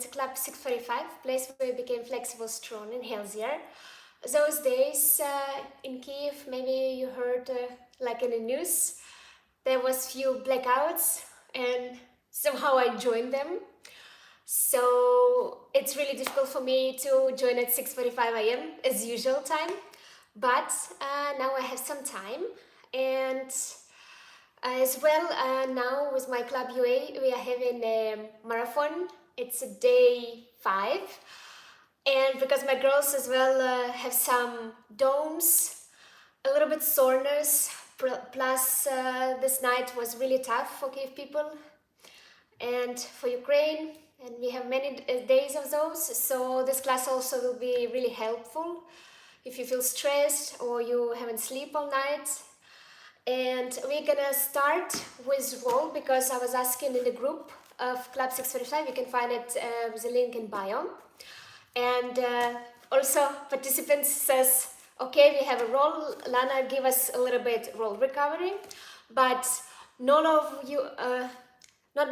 to Club 645, place where we became flexible, strong and healthier. Those days in Kiev, maybe you heard like in the news, there was few blackouts and somehow I joined them. So it's really difficult for me to join at 6:45 a.m. as usual time, but now I have some time, and as well now with my Club UA we are having a marathon. It's a day 5, and because my girls as well have some DOMs, a little bit soreness, plus this night was really tough for Kiev people and for Ukraine, and we have many days of those, so this class also will be really helpful if you feel stressed or you haven't slept all night. And we're gonna start with roll because I was asking in the group of Club 645, you can find it with a link in bio. And also participants says, okay, we have a roll, Lana, give us a little bit roll recovery, but not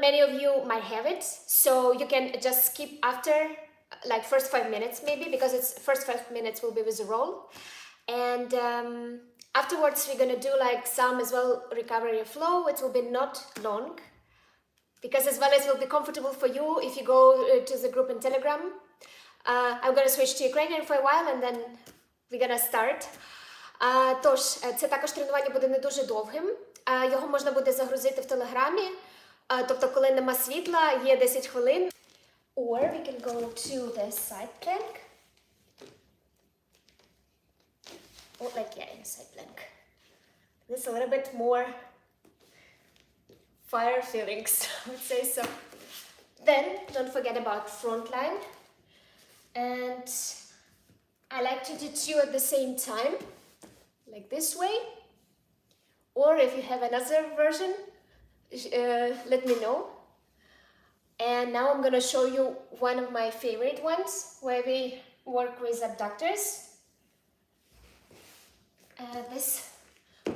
many of you might have it, so you can just skip after, like first 5 minutes maybe, because it's first 5 minutes will be with the roll, and afterwards we're gonna do like some as well recovery flow. It will be not long, because as well as will be comfortable for you if you go to the group in Telegram. I'm gonna switch to Ukrainian for a while and then we're gonna start. Тож, це також тренування буде не дуже довгим. Його можна буде загрузити в Телеграмі. Тобто, коли нема світла, є 10 хвилин. Or we can go to the side plank. Or like, yeah, in side plank. This is a little bit more fire feelings, I would say so. Then, don't forget about front line. And I like to do 2 at the same time, like this way. Or if you have another version, let me know. And now I'm gonna show you one of my favorite ones where we work with abductors.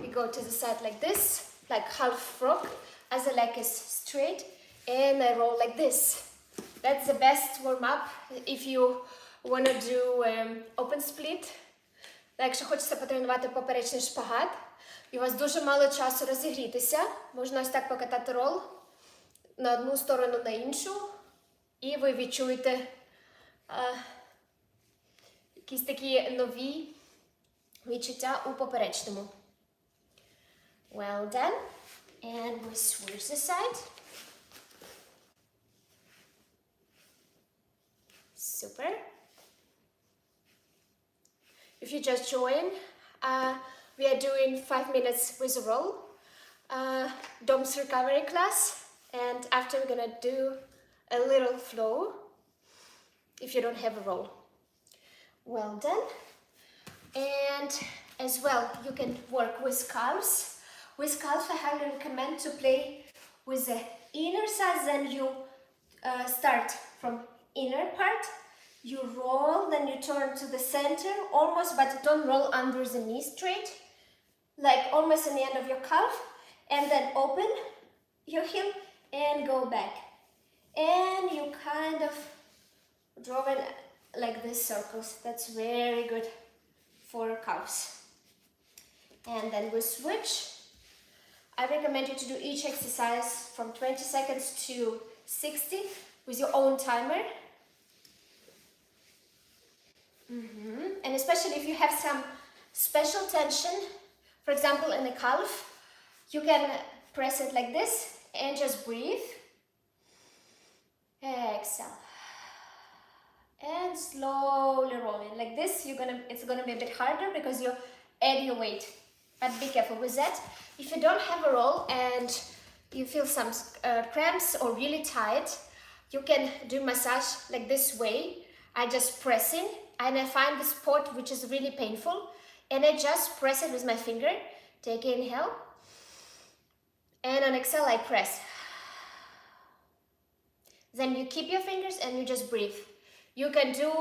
We go to the side like this, like half frog, as the leg is straight, and I roll like this. That's the best warm-up if you wanna do open split. Якщо хочеться потренувати поперечний шпагат, і у вас дуже мало часу розігрітися, можна ось так покатати рол на одну сторону, на іншу, і ви відчуєте якісь такі нові відчуття у поперечному. Well done. And we switch the side. Super. If you just join, we are doing 5 minutes with a roll, DOMS recovery class, and after we're gonna do a little flow if you don't have a roll. Well done. And as well, you can work with calves. With calves, I highly recommend to play with the inner side, then you start from inner part, you roll, then you turn to the center almost, but don't roll under the knee straight, like almost in the end of your calf, and then open your heel and go back. And you kind of draw in like these circles. That's very good for calves. And then we switch. I recommend you to do each exercise from 20 seconds to 60 with your own timer. And especially if you have some special tension, for example in the calf, you can press it like this and just breathe. Exhale. And slowly roll it. Like this, it's gonna be a bit harder because you add your weight. But be careful with that. If you don't have a roll and you feel some cramps or really tight, you can do massage like this way. I just pressing, and I find the spot which is really painful, and I just press it with my finger. Take an inhale, and on exhale I press. Then you keep your fingers and you just breathe. You can do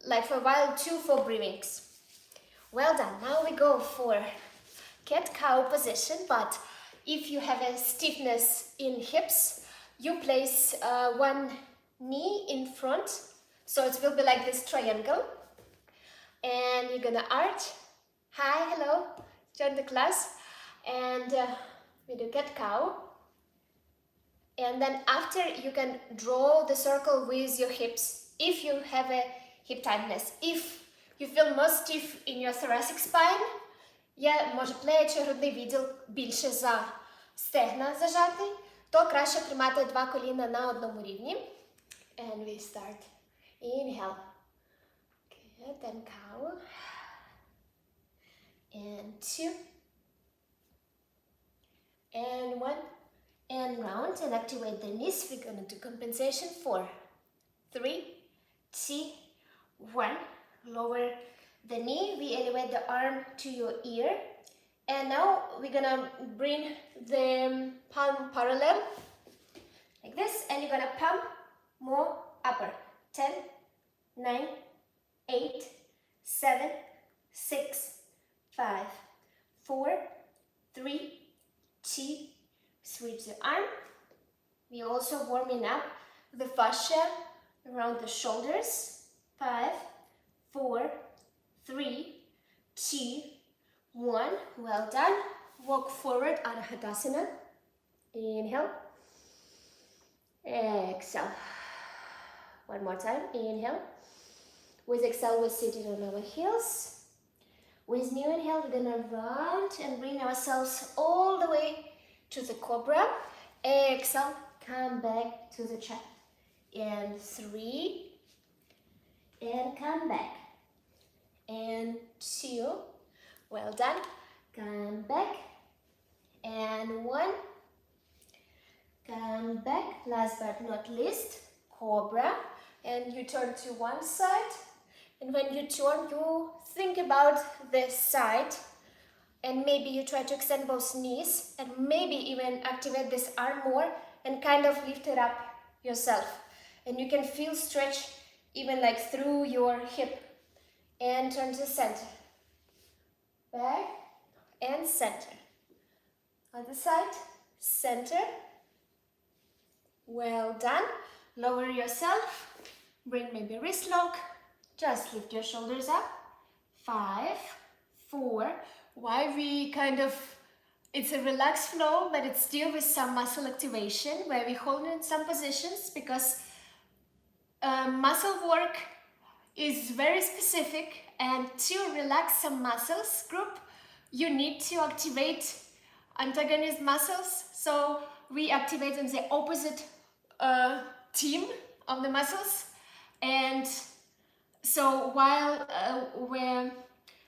like for a while 2-4 breathings. Well done. Now we go for cat-cow position, but if you have a stiffness in hips, you place one knee in front, so it will be like this triangle, and you're gonna arch. Hi, hello, join the class, and we do cat cow, and then after you can draw the circle with your hips if you have a hip tightness. If you feel more stiff in your thoracic spine, може плечі, грудний відділ більше за стегна зажатий, то краще тримати два коліна на одному рівні. And we start. Inhale. Good, then cow. And 2. And 1. And round and activate the knees. We're going to do compensation. 4, 3, 2, 1. Lower the knee. We elevate the arm to your ear. And now we're going to bring the palm parallel like this. And you're going to pump more upper. 10, 9, 8, 7, 6, 5, 4, 3, 2, switch the arm. We're also warming up the fascia around the shoulders. 5, 4, 3, 2, 1. Well done. Walk forward, Anahadasana. Inhale. Exhale. One more time. Inhale. With exhale, we're seated on our heels. With new inhale, we're gonna round and bring ourselves all the way to the cobra. Exhale, come back to the chair. And 3. And come back. And 2. Well done. Come back. And 1. Come back. Last but not least, cobra. And you turn to one side. And when you turn, you think about the side. And maybe you try to extend both knees. And maybe even activate this arm more. And kind of lift it up yourself. And you can feel stretch even like through your hip. And turn to center. Back and center. Other side, center. Well done. Lower yourself. Bring maybe wrist lock. Just lift your shoulders up. 5, 4. Why we it's a relaxed flow, but it's still with some muscle activation where we hold in some positions because muscle work is very specific, and to relax some muscles group, you need to activate antagonist muscles. So we activate in the opposite team of the muscles, and so while where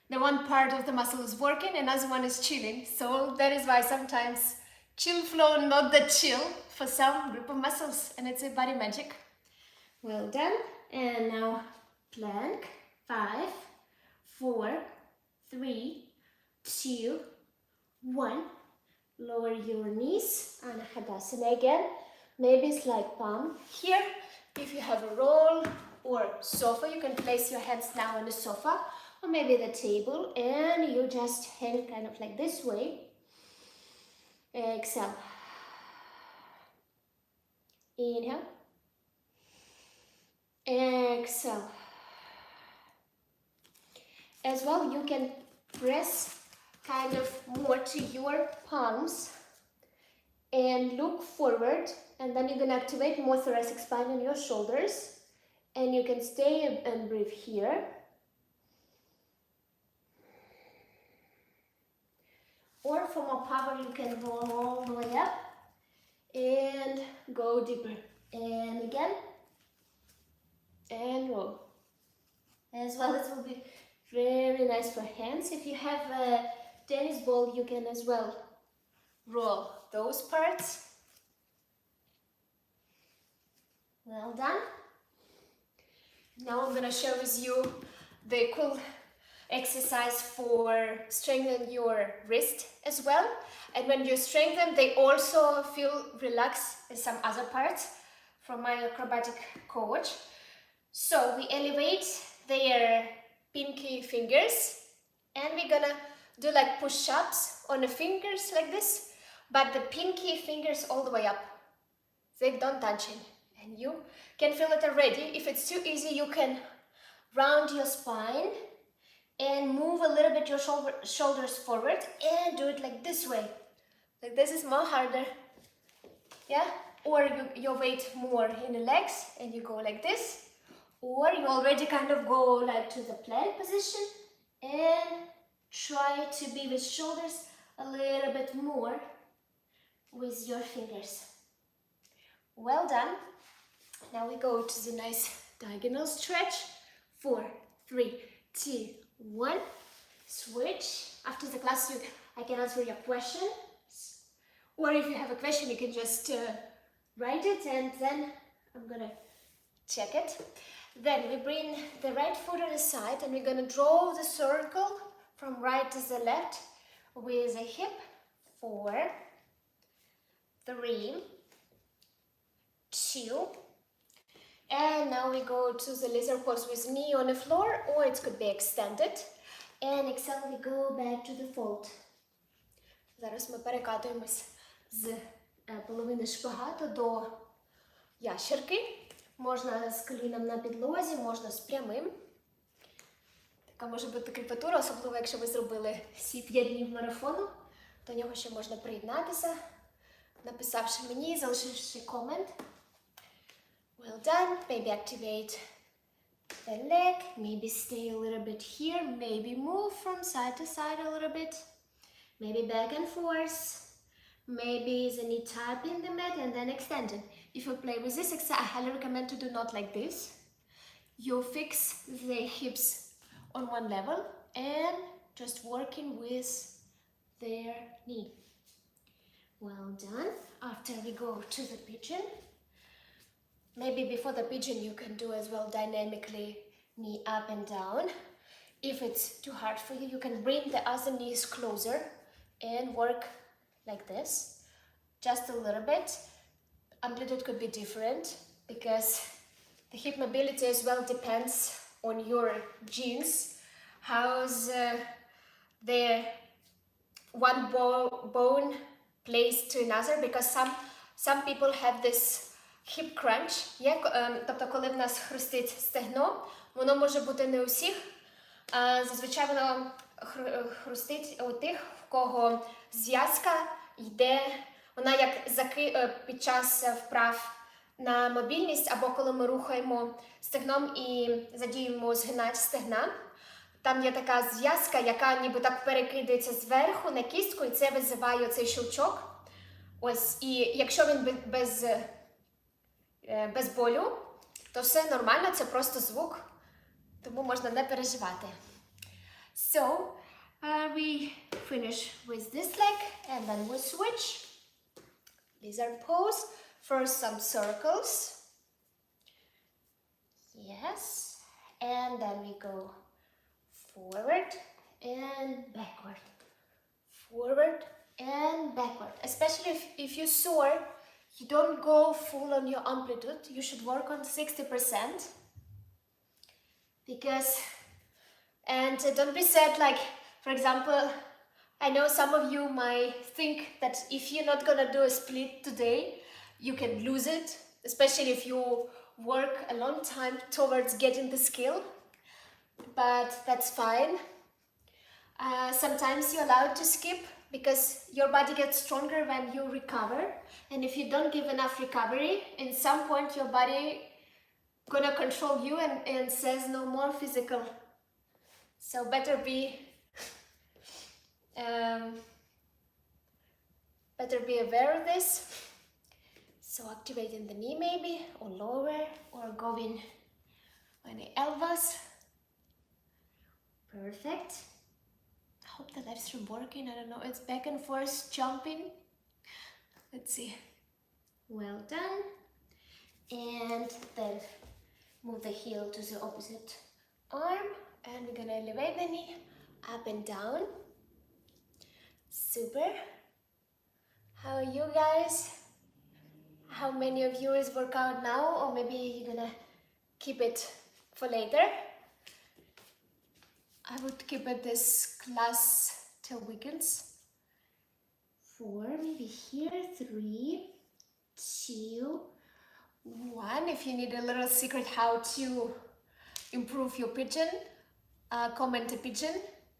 the one part of the muscle is working, another one is chilling. So that is why sometimes chill flow, not the chill for some group of muscles, and it's a body magic. Well done. And now plank. 5, 4, 3, 2, 1. Lower your knees. Anahadasana again. Maybe slight palm here. If you have a roll or sofa, you can place your hands now on the sofa or maybe the table, and you just hang kind of like this way. Exhale. Inhale. Exhale. As well, you can press kind of more to your palms and look forward, and then you're going to activate more thoracic spine in your shoulders, and you can stay and breathe here. Or for more power, you can roll all the way up and go deeper. And again, and roll. As well, it will be very nice for hands. If you have a tennis ball, you can as well roll those parts. Well done. Now I'm going to share with you the cool exercise for strengthening your wrist as well. And when you strengthen, they also feel relaxed in some other parts from my acrobatic coach. So we elevate their pinky fingers, and we're gonna do like push-ups on the fingers like this, but the pinky fingers all the way up. They don't touch And you can feel it already. If it's too easy, you can round your spine and move a little bit your shoulders forward and do it like this way. Like this is more harder, yeah? Or you weight more in the legs and you go like this. Or you already kind of go like to the plank position and try to be with shoulders a little bit more with your fingers. Well done. Now we go to the nice diagonal stretch. 4, 3, 2, 1. Switch. After the class, I can answer your questions. Or if you have a question, you can just write it and then I'm gonna check it. Then we bring the right foot on the side and we're gonna draw the circle from right to the left with a hip. 4, 3, 2. And now we go to the lizard pose with knee on the floor, or it could be extended. And exhale, we go back to the fold. Зараз ми перекатуємось з половини шпагату до ящерки. Можна з коліном на підлозі, можна з прямим. Така може бути кріпатура, особливо якщо ви зробили всі 5 днів марафону. До нього ще можна приєднатися, написавши мені, залишивши комент. Well done. Maybe activate the leg. Maybe stay a little bit here. Maybe move from side to side a little bit. Maybe back and forth. Maybe the knee tap in the mat and then extend it. If you play with this exercise, I highly recommend to do not like this. You fix the hips on one level and just working with their knee. Well done. After we go to the pigeon. Maybe before the pigeon you can do as well dynamically knee up and down. If it's too hard for you, you can bring the other knees closer and work like this. Just a little bit. Amplitude could be different because the hip mobility as well depends on your genes. How's the one bone placed to another, because some people have this hip crunch, тобто коли в нас хрустить стегно, воно може бути не у всіх, а зазвичай воно хрустить у тих, в кого зв'язка йде, вона як під час вправ на мобільність, або коли ми рухаємо стегном і задіємо згинач стегна, там є така зв'язка, яка ніби так перекидається зверху на кістку, і це визиває цей щелчок. Ось, і якщо він без болю, то все нормально, це просто звук, тому можна не переживати. So, we finish with this leg and then we switch. Lizard pose. First some circles. Yes. And then we go forward and backward. Forward and backward. Especially if you soar, you don't go full on your amplitude. You should work on 60%. Because, and don't be sad, like, for example, I know some of you might think that if you're not gonna do a split today, you can lose it, especially if you work a long time towards getting the skill, but that's fine. Sometimes you're allowed to skip because your body gets stronger when you recover, and if you don't give enough recovery, in some point your body gonna control you and says no more physical. So better be aware of this. So activating the knee maybe, or lower, or going on the elbows. Perfect. I hope the live stream working. I don't know, it's back and forth jumping. Let's see. Well done. And then move the heel to the opposite arm, and we're gonna elevate the knee up and down. Super. How are you guys? How many of you is work out now, or maybe you're gonna keep it for later? I would keep it this class till weekends. 4, maybe here, 3, 2, one. If you need a little secret how to improve your pigeon, comment a pigeon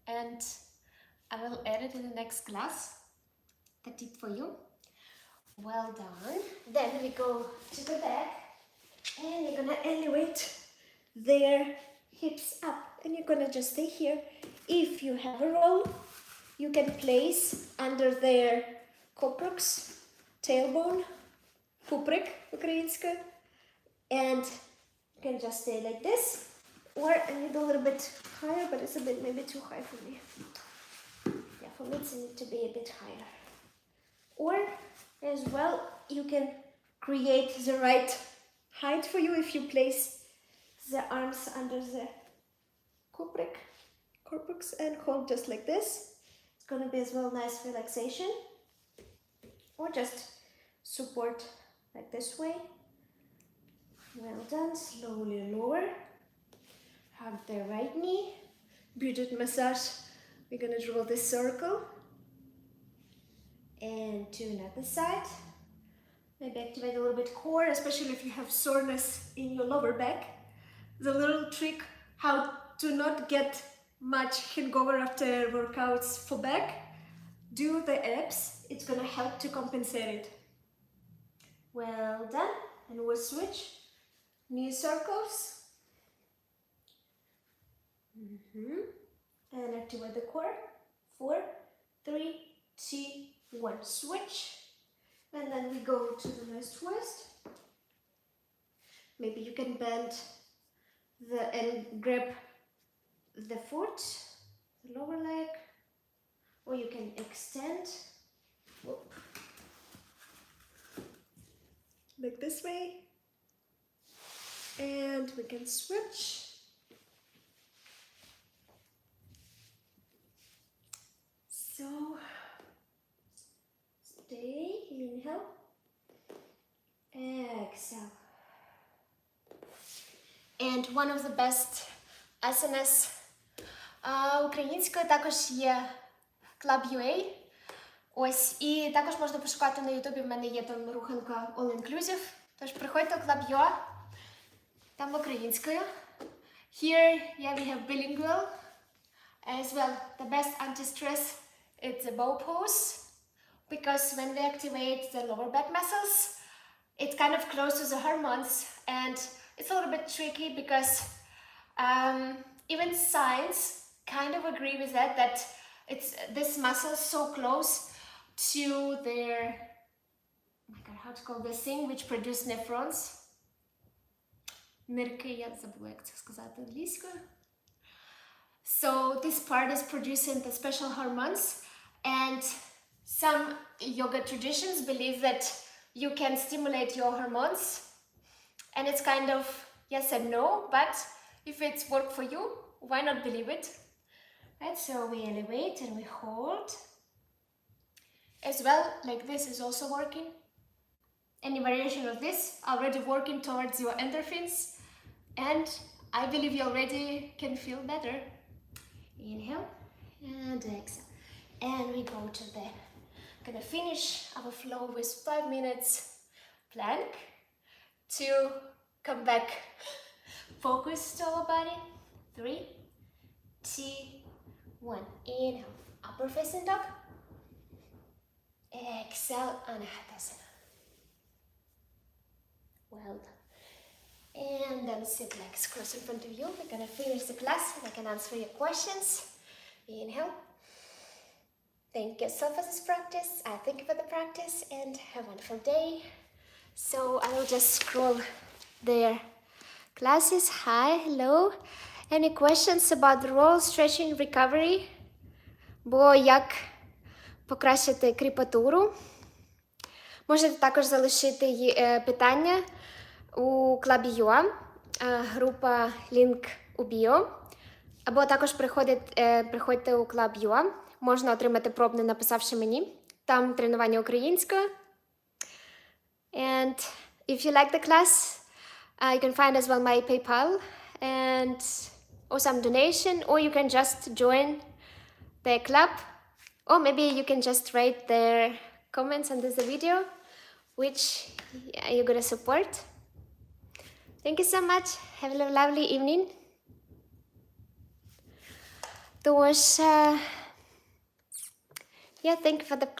and I will add it in the next class. The tip for you. Well done. Then we go to the back and you're gonna elevate their hips up and you're gonna just stay here. If you have a roll, you can place under their koprux, tailbone, kuprik українською, and you can just stay like this, or I need a little bit higher, but it's a bit maybe too high for me. Yeah, for me it needs to be a bit higher. Or as well, you can create the right height for you if you place the arms under the corpus and hold just like this. It's gonna be as well nice relaxation. Or just support like this way. Well done. Slowly lower. Hug the right knee. Budget massage. We're gonna draw this circle. And to another side. Maybe activate a little bit core, especially if you have soreness in your lower back. The little trick how to not get much hangover after workouts for back. Do the abs. It's gonna help to compensate it. Well done. And we'll switch. Knee circles. And activate the core. 4, 3, 2, 1. Switch. And then we go to the next twist. Maybe you can bend and grab the foot, the lower leg, or you can extend. Whoop. Like this way. And we can switch. So stay, inhale, exhale. And one of the best asanas українською також є Club.ua. Ось, і також можна пошукати на ютубі, в мене є там руханка All Inclusive. Тож приходьте у Club.ua, там українською. Here, yeah, we have bilingual. As well, the best anti-stress is the bow pose. Because when we activate the lower back muscles, it kind of closes the hormones. And it's a little bit tricky because even science kind of agree with that it's this muscle so close to their, oh my god, how to call this thing, which produce nephrons. Нирки, я забула, як це сказати англійською. So this part is producing the special hormones, and some yoga traditions believe that you can stimulate your hormones, and it's kind of yes and no, but if it's work for you, why not believe it? Right, so we elevate and we hold. As well, like this is also working. Any variation of this already working towards your endorphins, and I believe you already can feel better. Inhale and exhale, and we go to the, gonna finish our flow with 5 minutes plank to come back focus to our body. 3, 2, 1. Inhale, upper facing dog. Exhale, Anahatasana. Well done. And then sit legs cross in front of you. We're gonna finish the class and I can answer your questions. Inhale. Thank yourself for this practice. I thank you for the practice and have a wonderful day. So I will just scroll their classes. Hi, hello. Any questions about the role, stretching, recovery? Бо як покращити кріпатуру? Можете також залишити питання у Club.ua, група лінк у біо. Або також приходьте у Club.ua. Можна отримати пробне, написавши мені. Там тренування українською. And if you like the class, you can find as well my PayPal and or some donation, or you can just join the club, or maybe you can just write their comments under the video, which you're gonna support. Thank you so much. Have a lovely evening. There was, yeah, thank you for the